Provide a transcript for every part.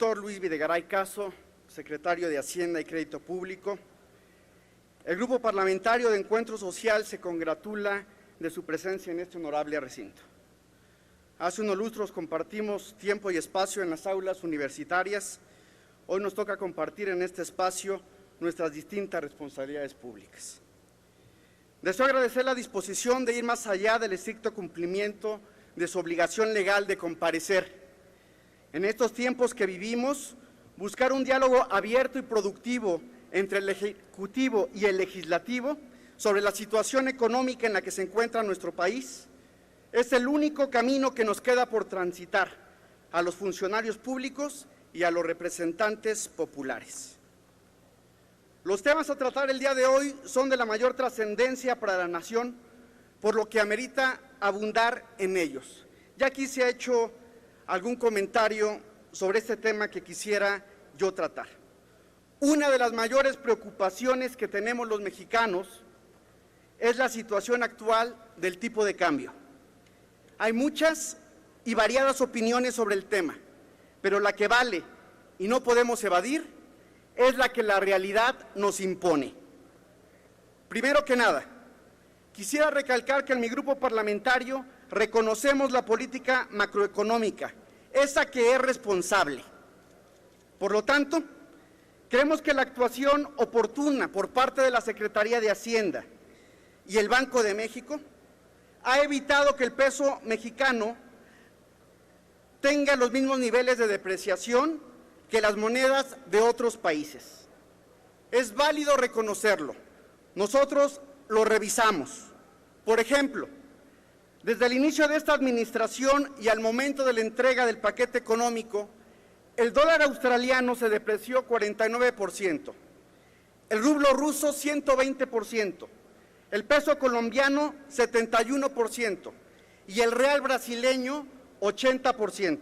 doctor Luis Videgaray Caso, secretario de Hacienda y Crédito Público, el Grupo Parlamentario de Encuentro Social se congratula de su presencia en este honorable recinto. Hace unos lustros compartimos tiempo y espacio en las aulas universitarias. Hoy nos toca compartir en este espacio nuestras distintas responsabilidades públicas. Deseo agradecer la disposición de ir más allá del estricto cumplimiento de su obligación legal de comparecer. En estos tiempos que vivimos, buscar un diálogo abierto y productivo entre el Ejecutivo y el Legislativo sobre la situación económica en la que se encuentra nuestro país es el único camino que nos queda por transitar a los funcionarios públicos y a los representantes populares. Los temas a tratar el día de hoy son de la mayor trascendencia para la nación, por lo que amerita abundar en ellos. Ya aquí se ha hecho algún comentario sobre este tema que quisiera yo tratar. Una de las mayores preocupaciones que tenemos los mexicanos es la situación actual del tipo de cambio. Hay muchas y variadas opiniones sobre el tema, pero la que vale y no podemos evadir es la que la realidad nos impone. Primero que nada, quisiera recalcar que en mi grupo parlamentario reconocemos la política macroeconómica, esa que es responsable. Por lo tanto, creemos que la actuación oportuna por parte de la Secretaría de Hacienda y el Banco de México ha evitado que el peso mexicano tenga los mismos niveles de depreciación que las monedas de otros países. Es válido reconocerlo. Nosotros lo revisamos. Por ejemplo, desde el inicio de esta administración y al momento de la entrega del paquete económico, el dólar australiano se depreció 49%, el rublo ruso 120%, el peso colombiano 71% y el real brasileño 80%.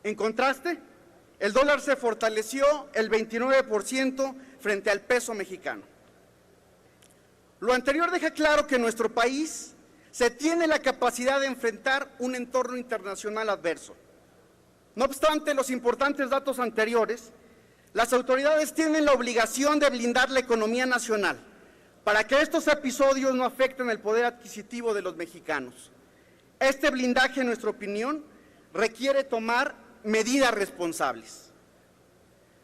En contraste, el dólar se fortaleció el 29% frente al peso mexicano. Lo anterior deja claro que nuestro país se tiene la capacidad de enfrentar un entorno internacional adverso. No obstante los importantes datos anteriores, las autoridades tienen la obligación de blindar la economía nacional para que estos episodios no afecten el poder adquisitivo de los mexicanos. Este blindaje, en nuestra opinión, requiere tomar medidas responsables.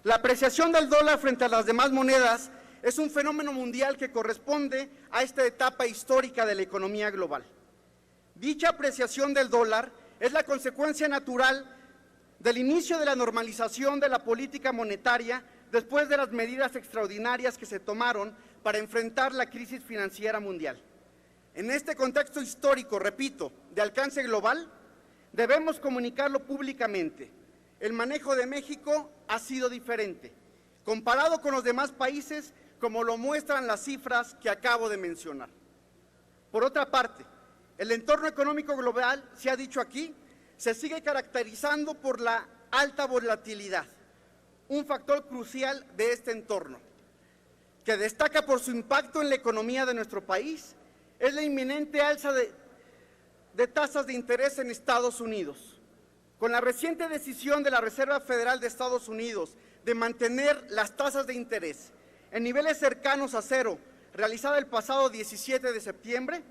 La apreciación del dólar frente a las demás monedas es un fenómeno mundial que corresponde a esta etapa histórica de la economía global. Dicha apreciación del dólar es la consecuencia natural del inicio de la normalización de la política monetaria después de las medidas extraordinarias que se tomaron para enfrentar la crisis financiera mundial. En este contexto histórico, repito, de alcance global, debemos comunicarlo públicamente. El manejo de México ha sido diferente, comparado con los demás países, como lo muestran las cifras que acabo de mencionar. Por otra parte, el entorno económico global, se ha dicho aquí, se sigue caracterizando por la alta volatilidad, un factor crucial de este entorno, que destaca por su impacto en la economía de nuestro país, es la inminente alza de tasas de interés en Estados Unidos. Con la reciente decisión de la Reserva Federal de Estados Unidos de mantener las tasas de interés en niveles cercanos a cero, realizada el pasado 17 de septiembre,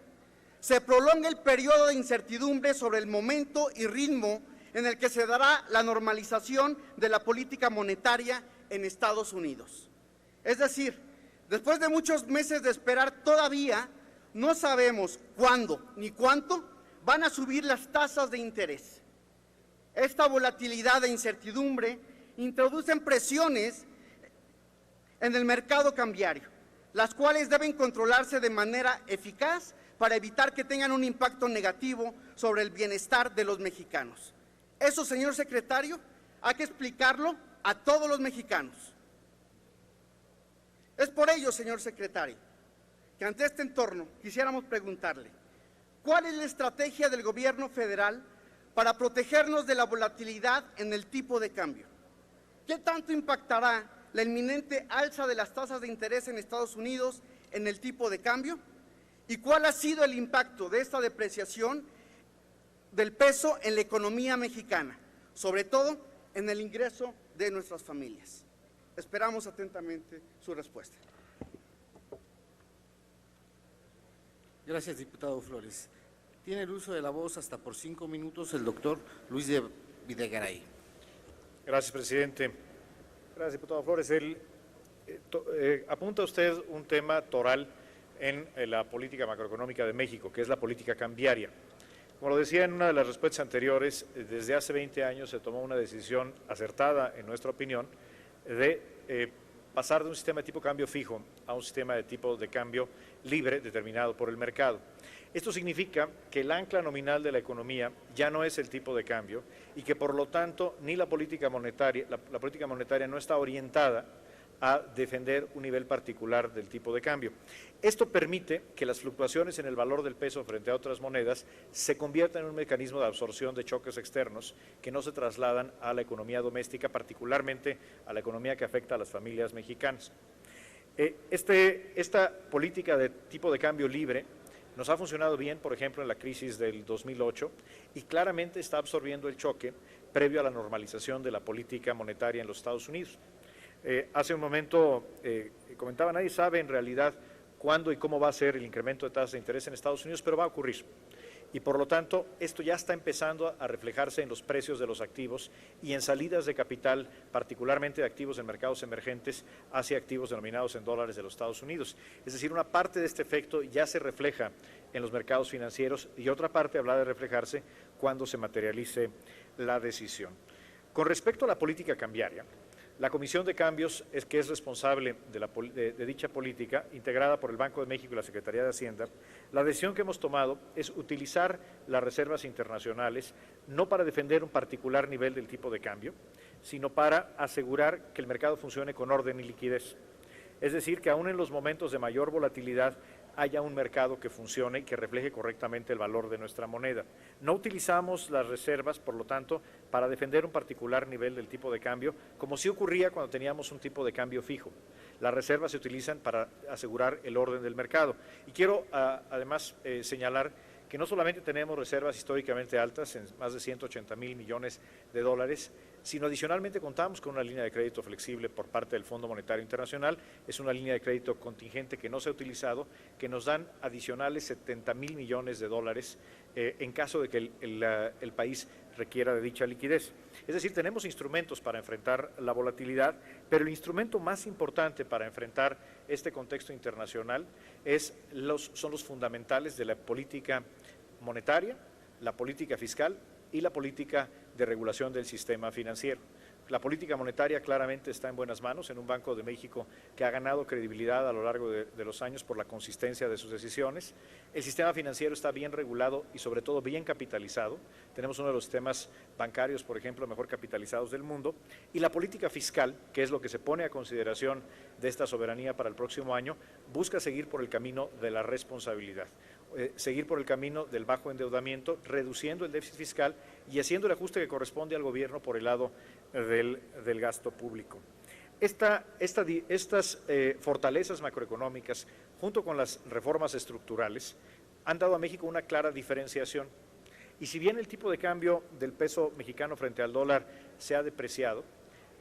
se prolonga el periodo de incertidumbre sobre el momento y ritmo en el que se dará la normalización de la política monetaria en Estados Unidos. Es decir, después de muchos meses de esperar, todavía no sabemos cuándo ni cuánto van a subir las tasas de interés. Esta volatilidad e incertidumbre introducen presiones en el mercado cambiario, las cuales deben controlarse de manera eficaz para evitar que tengan un impacto negativo sobre el bienestar de los mexicanos. Eso, señor secretario, hay que explicarlo a todos los mexicanos. Es por ello, señor secretario, que ante este entorno quisiéramos preguntarle, ¿cuál es la estrategia del gobierno federal para protegernos de la volatilidad en el tipo de cambio? ¿Qué tanto impactará la inminente alza de las tasas de interés en Estados Unidos en el tipo de cambio? ¿Y cuál ha sido el impacto de esta depreciación del peso en la economía mexicana, sobre todo en el ingreso de nuestras familias. Esperamos atentamente su respuesta. Gracias, diputado Flores. Tiene el uso de la voz hasta por 5 minutos el doctor Luis de Videgaray. Gracias, presidente. Gracias, diputado Flores. Apunta usted un tema toral en la política macroeconómica de México, que es la política cambiaria. Como lo decía en una de las respuestas anteriores, desde hace 20 años se tomó una decisión acertada, en nuestra opinión, de pasar de un sistema de tipo cambio fijo a un sistema de tipo de cambio libre determinado por el mercado. Esto significa que el ancla nominal de la economía ya no es el tipo de cambio y que, por lo tanto, ni la política monetaria, la política monetaria no está orientada a defender un nivel particular del tipo de cambio. Esto permite que las fluctuaciones en el valor del peso frente a otras monedas se conviertan en un mecanismo de absorción de choques externos que no se trasladan a la economía doméstica, particularmente a la economía que afecta a las familias mexicanas. Esta política de tipo de cambio libre nos ha funcionado bien, por ejemplo, en la crisis del 2008 y claramente está absorbiendo el choque previo a la normalización de la política monetaria en los Estados Unidos. Hace un momento comentaba, nadie sabe en realidad cuándo y cómo va a ser el incremento de tasas de interés en Estados Unidos, pero va a ocurrir. Y por lo tanto, esto ya está empezando a reflejarse en los precios de los activos y en salidas de capital, particularmente de activos en mercados emergentes, hacia activos denominados en dólares de los Estados Unidos. Es decir, una parte de este efecto ya se refleja en los mercados financieros y otra parte habrá de reflejarse cuando se materialice la decisión. Con respecto a la política cambiaria, la Comisión de Cambios, que es responsable de dicha política, integrada por el Banco de México y la Secretaría de Hacienda, la decisión que hemos tomado es utilizar las reservas internacionales no para defender un particular nivel del tipo de cambio, sino para asegurar que el mercado funcione con orden y liquidez. Es decir, que aún en los momentos de mayor volatilidad haya un mercado que funcione y que refleje correctamente el valor de nuestra moneda. No utilizamos las reservas, por lo tanto, para defender un particular nivel del tipo de cambio, como sí ocurría cuando teníamos un tipo de cambio fijo. Las reservas se utilizan para asegurar el orden del mercado. Y quiero, además, señalar que no solamente tenemos reservas históricamente altas, en más de 180,000 millones de dólares, sino adicionalmente contamos con una línea de crédito flexible por parte del Fondo Monetario Internacional. Es una línea de crédito contingente que no se ha utilizado, que nos dan adicionales 70,000 millones de dólares en caso de que el país requiera de dicha liquidez. Es decir, tenemos instrumentos para enfrentar la volatilidad, pero el instrumento más importante para enfrentar este contexto internacional son los fundamentales de la política monetaria, la política fiscal y la política de regulación del sistema financiero. La política monetaria claramente está en buenas manos, en un Banco de México que ha ganado credibilidad a lo largo de los años por la consistencia de sus decisiones. El sistema financiero está bien regulado y sobre todo bien capitalizado. Tenemos uno de los sistemas bancarios, por ejemplo, mejor capitalizados del mundo. Y la política fiscal, que es lo que se pone a consideración de esta soberanía para el próximo año, busca seguir por el camino de la responsabilidad. Seguir por el camino del bajo endeudamiento, reduciendo el déficit fiscal y haciendo el ajuste que corresponde al gobierno por el lado del gasto público. Estas fortalezas macroeconómicas, junto con las reformas estructurales, han dado a México una clara diferenciación. Y si bien el tipo de cambio del peso mexicano frente al dólar se ha depreciado,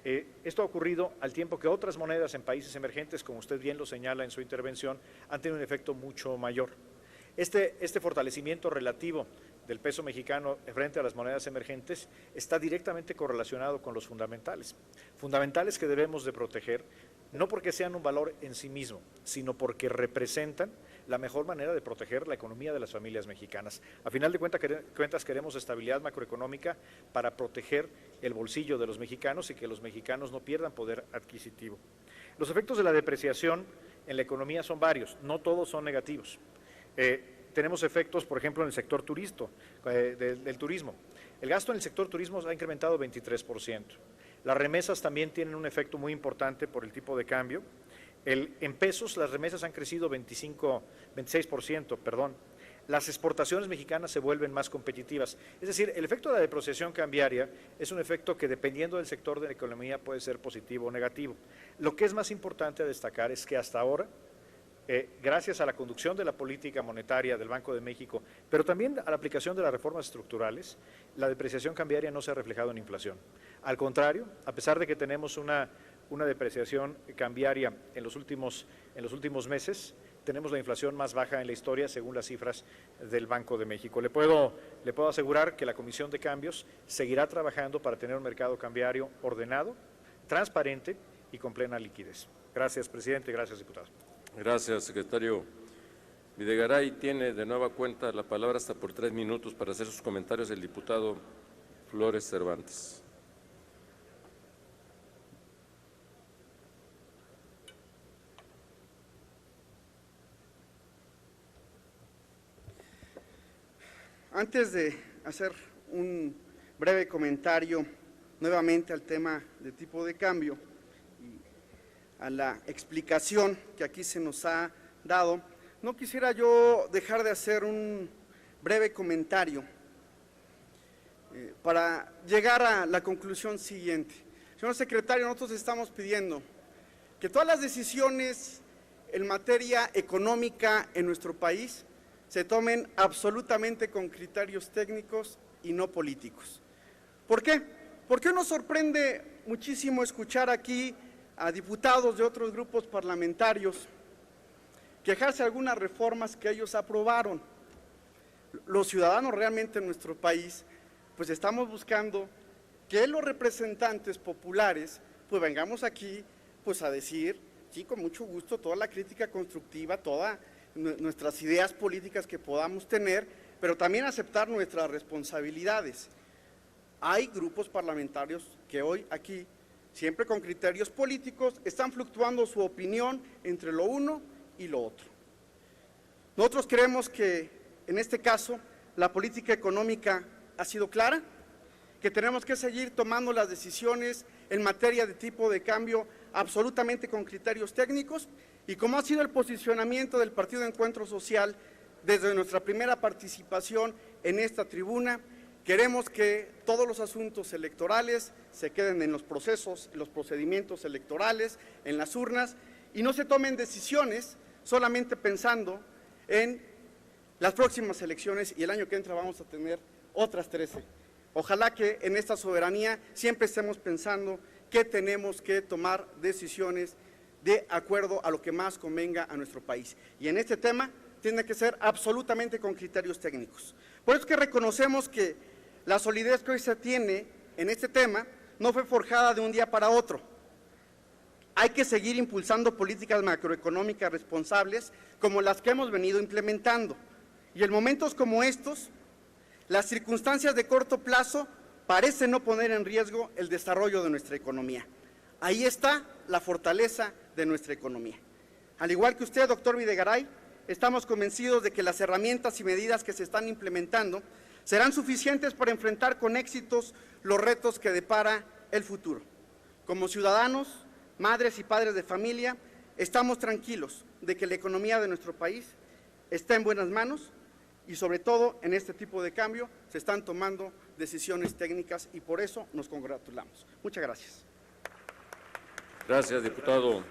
esto ha ocurrido al tiempo que otras monedas en países emergentes, como usted bien lo señala en su intervención, han tenido un efecto mucho mayor. Este fortalecimiento relativo del peso mexicano frente a las monedas emergentes está directamente correlacionado con los fundamentales que debemos de proteger, no porque sean un valor en sí mismo, sino porque representan la mejor manera de proteger la economía de las familias mexicanas. A final de cuentas queremos estabilidad macroeconómica para proteger el bolsillo de los mexicanos y que los mexicanos no pierdan poder adquisitivo. Los efectos de la depreciación en la economía son varios, no todos son negativos. Tenemos efectos, por ejemplo, en el sector del turismo. El gasto en el sector turismo ha incrementado 23%. Las remesas también tienen un efecto muy importante por el tipo de cambio. En pesos, las remesas han crecido 26%. Las exportaciones mexicanas se vuelven más competitivas. Es decir, el efecto de la depreciación cambiaria es un efecto que, dependiendo del sector de la economía, puede ser positivo o negativo. Lo que es más importante a destacar es que hasta ahora gracias a la conducción de la política monetaria del Banco de México, pero también a la aplicación de las reformas estructurales, la depreciación cambiaria no se ha reflejado en inflación. Al contrario, a pesar de que tenemos una depreciación cambiaria en los últimos meses, tenemos la inflación más baja en la historia según las cifras del Banco de México. Le puedo asegurar que la Comisión de Cambios seguirá trabajando para tener un mercado cambiario ordenado, transparente y con plena liquidez. Gracias, presidente. Gracias, diputados. Gracias, secretario Videgaray. Tiene de nueva cuenta la palabra hasta por 3 minutos para hacer sus comentarios el diputado Flores Cervantes. Antes de hacer un breve comentario nuevamente al tema de tipo de cambio y a la explicación que aquí se nos ha dado, no quisiera yo dejar de hacer un breve comentario para llegar a la conclusión siguiente. Señor secretario, nosotros estamos pidiendo que todas las decisiones en materia económica en nuestro país se tomen absolutamente con criterios técnicos y no políticos. ¿Por qué? Porque nos sorprende muchísimo escuchar aquí a diputados de otros grupos parlamentarios quejarse de algunas reformas que ellos aprobaron. Los ciudadanos realmente en nuestro país, pues estamos buscando que los representantes populares, pues vengamos aquí pues a decir, sí, con mucho gusto, toda la crítica constructiva, todas nuestras ideas políticas que podamos tener, pero también aceptar nuestras responsabilidades. Hay grupos parlamentarios que hoy aquí, siempre con criterios políticos, están fluctuando su opinión entre lo uno y lo otro. Nosotros creemos que, en este caso, la política económica ha sido clara, que tenemos que seguir tomando las decisiones en materia de tipo de cambio absolutamente con criterios técnicos, y como ha sido el posicionamiento del Partido Encuentro Social desde nuestra primera participación en esta tribuna, queremos que todos los asuntos electorales se queden en los procesos, en los procedimientos electorales, en las urnas, y no se tomen decisiones solamente pensando en las próximas elecciones, y el año que entra vamos a tener otras 13. Ojalá que en esta soberanía siempre estemos pensando que tenemos que tomar decisiones de acuerdo a lo que más convenga a nuestro país. Y en este tema tiene que ser absolutamente con criterios técnicos. Por eso es que reconocemos que la solidez que hoy se tiene en este tema no fue forjada de un día para otro. Hay que seguir impulsando políticas macroeconómicas responsables como las que hemos venido implementando. Y en momentos como estos, las circunstancias de corto plazo parecen no poner en riesgo el desarrollo de nuestra economía. Ahí está la fortaleza de nuestra economía. Al igual que usted, doctor Videgaray, estamos convencidos de que las herramientas y medidas que se están implementando serán suficientes para enfrentar con éxitos los retos que depara el futuro. Como ciudadanos, madres y padres de familia, estamos tranquilos de que la economía de nuestro país está en buenas manos y sobre todo en este tipo de cambio se están tomando decisiones técnicas y por eso nos congratulamos. Muchas gracias. Gracias, diputado